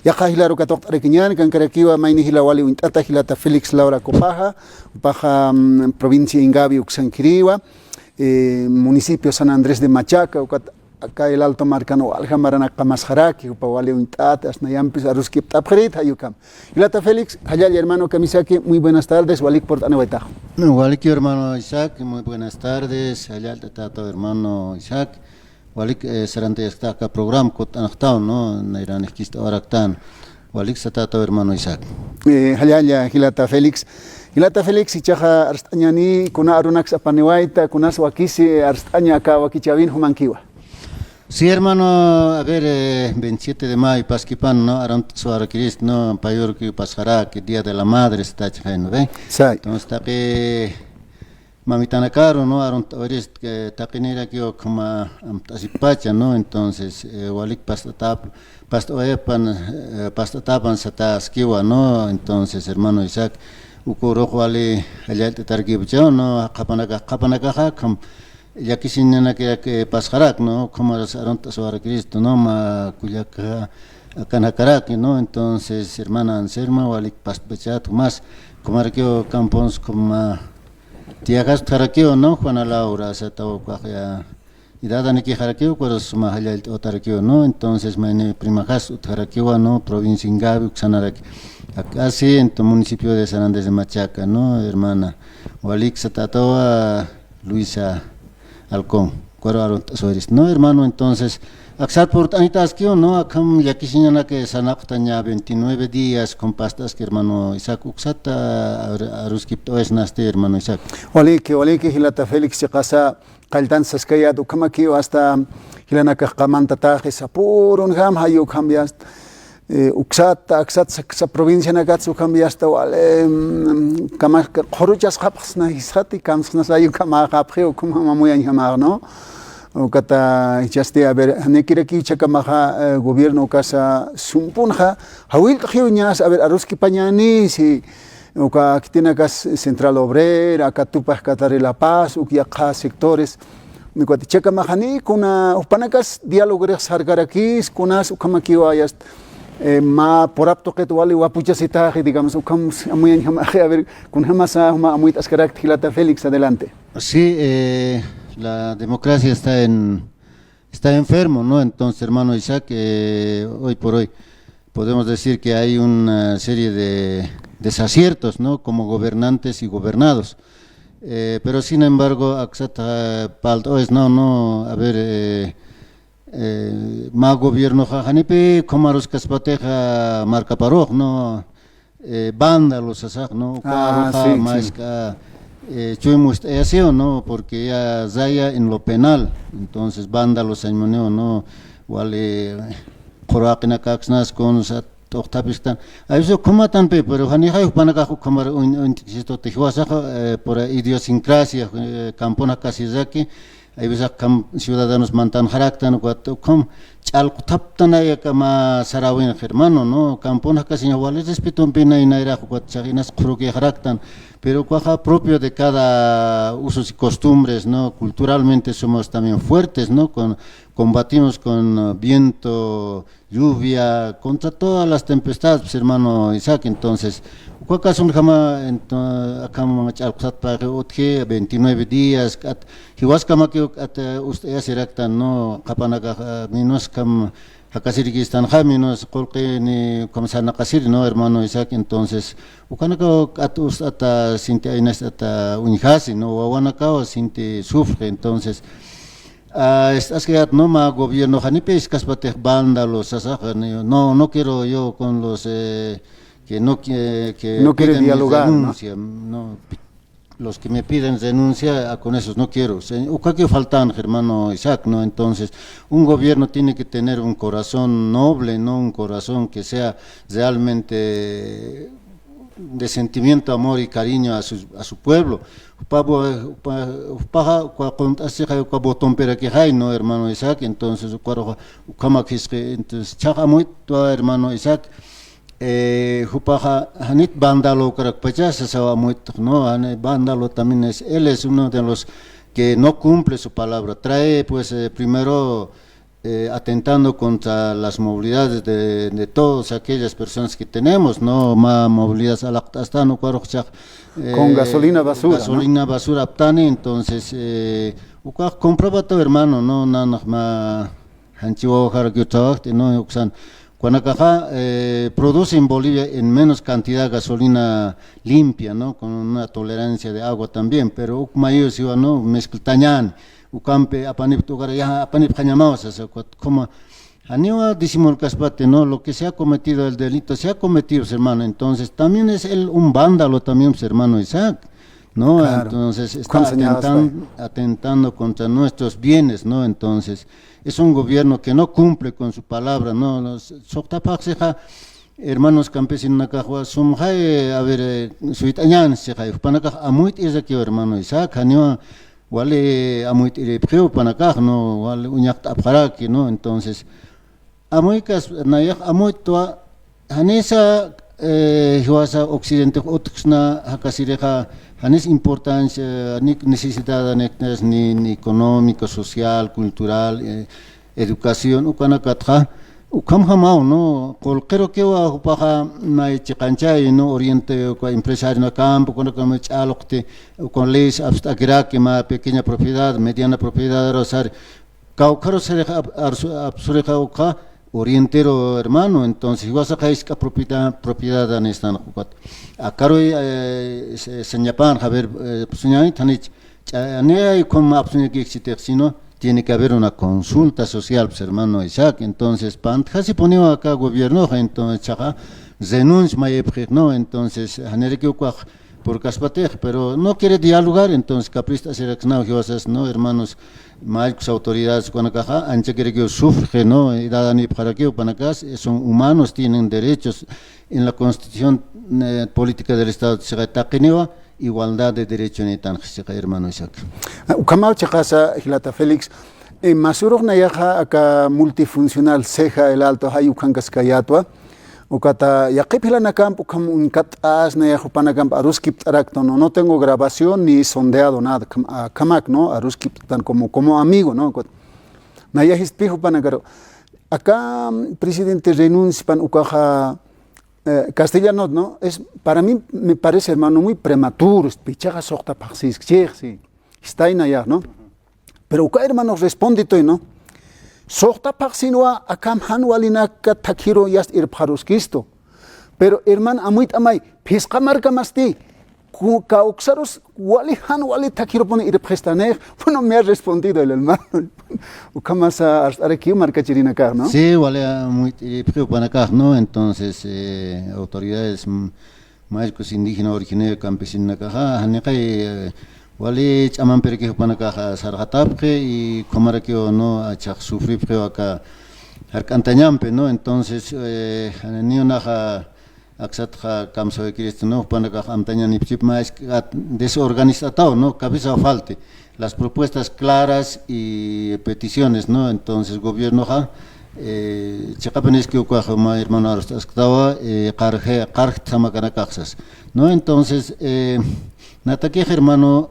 Yaqa hilaro katok requiñan kan karakiwa mayni hilawali uintata hilata Felix Laura Copaja, Upaja provincia Ingavi Uxanquiriwa, municipio San Andrés de Machaca, acá el Alto Marcano Aljamarana Kamasjaraki, Upawali uintata, Asnayampis Aruskip Tapjerit, Ayukam. Hilata Felix, Hayal hermano Kamisaki, muy buenas tardes, Walik por Anuetajo. Walik hermano Isaac, muy buenas tardes, Hayal Tato hermano Isaac. Walik serante está acá programa cotanactao no nairan esquista oractan Walik satato hermano Isaac Hayaya Hilata Felix ichaja arstañani kuna arunax apaniwaita kuna swakisi arstaña acá wakichavin humankiwa. Sí, hermano, a ver, 27 de mayo, Pasquipan, ¿no? Arant Suara Crist, ¿no? Payor que pasará, que Día de la Madre está chajeno, ¿ve? Sí. Entonces, está que mamitana caro, ¿no? Arant Oris, que taquinera que yo como asipacha, ¿no? Entonces, walik pastatapan sata skiwa, ¿no? Entonces, hermano Isaac, ukuro wali allá te targibuchao, ¿no? Kapanaka, ya que sin nada que pasará, ¿no? Como arant Suara Cristo, ¿no? Ma kuyaka akanakarak, ¿no? Entonces, hermana Anselma, walik pastbachat, más, como arqueo campos, como Tiagas Tarakio, ¿no? Juana Laura, se estaba ya. Y dada ni que Jarakio, pero su mahalla el Tarakio, ¿no? Entonces, me primajas Tarakio, ¿no? Provincia Ingavi, Xanarak. Acá sí, en tu municipio de San Andrés de Machaca, ¿no? Hermana. Walik se trataba Luisa Alcón, Cuero Soeris, ¿no? Hermano, entonces. Axat por Anitaskio, ¿no? Acá ya quisiera que sanaptaña 29 días con pastas que hermano Isaac Uxata Aruskipto es naste hermano Isaac. Olike Hilata Felix se casa Kaltan Saskaya Dukamakio hasta Hilana Kakamanta Tajes Apurun Ham Hayu cambias Uxata Axat sa provincia Nagatsu cambiasta wale Kamak Horuchas Hapsna Hisati Kamsna Sayu Kamakaprio Kuma muy añamar, ¿no? O kata chaste a ver nekireki chakamaja gobierno casa sumpunja hawil khiuñas a ver aruski pañani si o ka kitina kas central obrera katupas katare La Paz ukiaka sectores mi kwati chakamajani kuna upanakas diálogo sargarakis kunas ukamakiwa yast ma por apto que tu wali wapucha sitaje digamos ukam amuyan a ver kun hamasa amuit askarak hilata Felix adelante. Sí, la democracia está enfermo, ¿no? Entonces, hermano Isaac, hoy por hoy podemos decir que hay una serie de desaciertos, ¿no? Como gobernantes y gobernados. Pero sin embargo, Axata Palto es no, a ver, más gobierno jajanipe, como a los caspateja marca paroj, ¿no? Vándalos, ¿no? Sí, más sí. Chuvimos eso, ¿no? Porque ya zaya en lo penal, entonces vándalos en moneo, ¿no? Wale Korakina Kaxnas con Octapistan. A eso como tan pero Hanija Panaka como un tijuasa por idiosincrasia, campona Kasizaki, hay veces ciudadanos mantan jaractan, como Chalcutaptana kama Sarawin hermano, ¿no? Campona Casiña Wales respeto pena y naira Chaginas Kruke jaractan. Pero cuaja propio de cada usos y costumbres, ¿no? Culturalmente somos también fuertes, ¿no? Combatimos con viento, lluvia, contra todas las tempestades, pues, hermano Isaac. Entonces, ¿cuál son jamás acá 29 días? Hiwaskama que usted hace rectan, ¿no? Kapanaga minus kam Hakasiri que están jaminos, colque ni como se nakasiri, ¿no, hermano Isaac? Entonces, ukanaka atus ata sinti ainas ata unijasi, ¿no? Wawanaka sinti sufre, entonces, es que no ma gobierno janipe es caspate vándalos, no quiero yo con los que no quiere dialogar, denuncia, ¿no? Los que me piden denuncia, con esos no quiero. ¿O qué faltan, hermano Isaac? ¿No? Entonces, un gobierno tiene que tener un corazón noble, no un corazón que sea realmente de sentimiento, amor y cariño a su pueblo. ¿No, hermano Isaac? Entonces, hermano Isaac, Jupaja Hanit Vándalo Caracpachas, ¿no? Vándalo también él es uno de los que no cumple su palabra. Trae, pues, primero atentando contra las movilidades de todas aquellas personas que tenemos, ¿no? Ma movilidades hasta no con gasolina basura. Gasolina, ¿no? Basura aptani, entonces, compraba todo, hermano, ¿no? Ma hanchiwo ¿no? Guanacaja produce en Bolivia en menos cantidad gasolina limpia, ¿no? Con una tolerancia de agua también, pero mayor si no mezcltañan, ucampe apanip tugar ya apanip cañamaos, como aniwa disimul caspate, ¿no? Lo que se ha cometido el delito se ha cometido, hermano, entonces también es un vándalo también, hermano Isaac, ¿no? Claro. Entonces está atentando contra nuestros bienes, ¿no? Entonces es un gobierno que no cumple con su palabra, ¿no? Los hermanos campesinos nakajwa sumjay a ver suitañan se jay panakaj amuit es aquí hermano Isaac hanyo wale amuit ire preo panakaj no wale uñak apjaraki, ¿no? Entonces amuikas nayak amuit toa hanesa hiwasa occidente otuxna hakasireja hanes importancia ni necesidad ni económico, social, cultural, educación ukanakatja ukam hamao, no colquero que wa upaja na chicanchay, no oriente o empresario na campo con como chalokte con leyes abstract que ma pequeña propiedad, mediana propiedad rosar caucaro se absureja uka orientero, hermano, entonces igual sacaisca propiedad en esta acaro señapan haber suñay tanich anea como absuña que existe sino tiene que haber una consulta social, pues, hermano Isaac. Entonces, casi ponía acá gobierno, entonces, chaja, zenunch mayepje, ¿no? Entonces, por Caspatej, pero no quiere dialogar, entonces, caprista seleccionado, ¿no? Hermanos, mágicos, autoridades, cuanacaja, ancha quiere que sufre, ¿no? Y dada ni para que panacas, son humanos, tienen derechos en la constitución política del Estado de Segataquenewa. Igualdad de derecho ni tan hermano Isaac. Ukamau chakasa Hilata Félix, Masurok nayaja acá multifuncional ceja el alto hayukankas kayatwa, ukata yakipila nakam ukam un katas nayajo panakam aruskip tarakto, no tengo grabación ni sondeado nada, kamak no aruskip tan como amigo, no nayajis pijo panakaro. Acá presidente renuncia pan ukaja castellano, ¿no? Es, para mí me parece, hermano, muy prematuro. Pichaja sokta paxis, sí. Está ahí allá, ¿no? Pero acá, hermano, responde todo, ¿no? Sokta paxinua akam hanwalinaka takiro yast irparuskisto. Pero, hermano, amuit amay, pesca marca masti. Cauxaros wali hanwali takiro pone irprestaner. Bueno, me ha respondido el hermano. Ukamas aquí marca chirina acá, ¿no? Sí, vale, muy preocupan acá, ¿no? Entonces, autoridades mágicos indígenas originarios campesinos acá, hanekay wali chaman perque para acá sargatapke y comara que no achak sufrir preo acá arcantañampe, ¿no? Entonces, niño naja Axatja Kamso de Cristo, ¿no? Panacaj Amtaña Nipchip más desorganizado, ¿no? Cabeza falte. Las propuestas claras y peticiones, ¿no? Entonces, gobierno ja, Chacapenes que Ocuajama, hermano Arstawa, Carje Tamacanacasas, ¿no? Entonces, Nataque, hermano,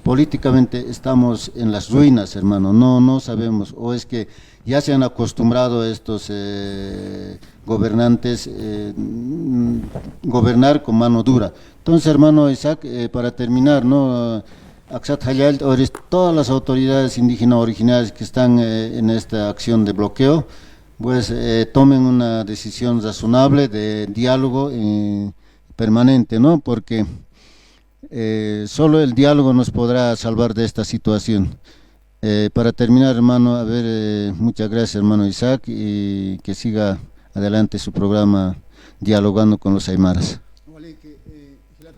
políticamente estamos en las ruinas, hermano, no sabemos, o es que ya se han acostumbrado estos gobernantes gobernar con mano dura. Entonces, hermano Isaac, para terminar, ¿no? Todas las autoridades indígenas originarias que están en esta acción de bloqueo, pues tomen una decisión razonable de diálogo permanente, ¿no? Porque solo el diálogo nos podrá salvar de esta situación. Para terminar, hermano, a ver, muchas gracias, hermano Isaac, y que siga adelante su programa dialogando con los aymaras.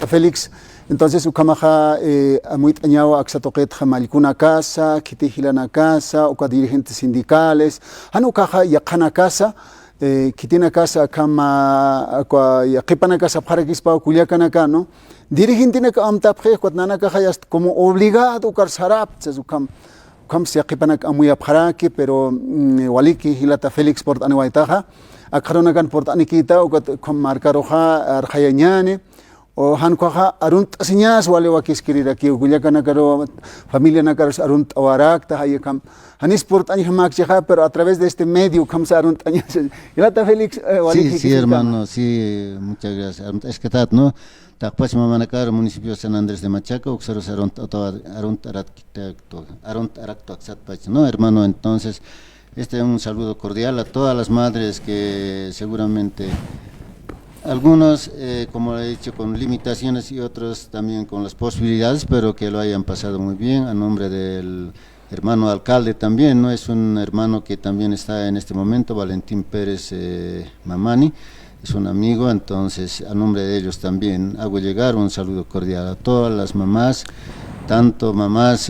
Félix, entonces ukamaja amuit añawa axatoquet jamalikuna casa, kitihilana casa, uka dirigentes sindicales, hanukaja yakana casa, kitina casa kama yakipana casa para kispa kuliakana ka, ¿no? Dirigente ka amtapje cuatnana caja ya como obligado ukar sarap, ukam se yakipana amuya paraki, pero waliki hilata Félix port anuaitaja, akaronakan port anikita ukat kom marcaroja arjayanyane. o hankoja arunt asiñas wale wakis querida ki ugullaka nakaro familia nakaro arunt awarakta hayakam hanis port año makcheja pero a través de este medio kamsa arunt añas ilata Félix sí hermano sí muchas gracias es que tal no takpach mamanakar municipio San Andrés de Machaca uxaros arunt arakto no hermano. Entonces un saludo cordial a todas las madres que seguramente algunos, como he dicho, con limitaciones y otros también con las posibilidades, pero que lo hayan pasado muy bien. A nombre del hermano alcalde también, ¿no? Es un hermano que también está en este momento, Valentín Pérez Mamani, es un amigo. Entonces a nombre de ellos también hago llegar un saludo cordial a todas las mamás, tanto mamás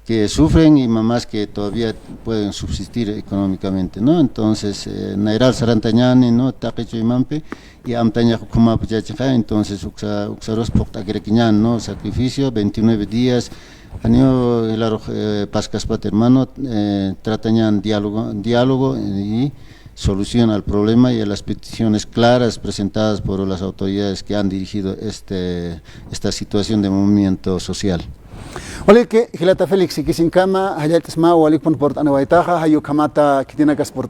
que sufren y mamás que todavía pueden subsistir económicamente, ¿no? Entonces, Nairal Sarantañani, ¿no? Taquicho Imampe, y Amtaña Kumapuchacha, entonces, Uxaros Poctaquerequiñán, ¿no? Sacrificio, 29 días, año el Pascaspat hermano, tratañan diálogo y solución al problema y a las peticiones claras presentadas por las autoridades que han dirigido esta situación de movimiento social. Wale que hilata Félix que sin cama hayat isma walik pon port ana waitaja hayo kamata kitina kasport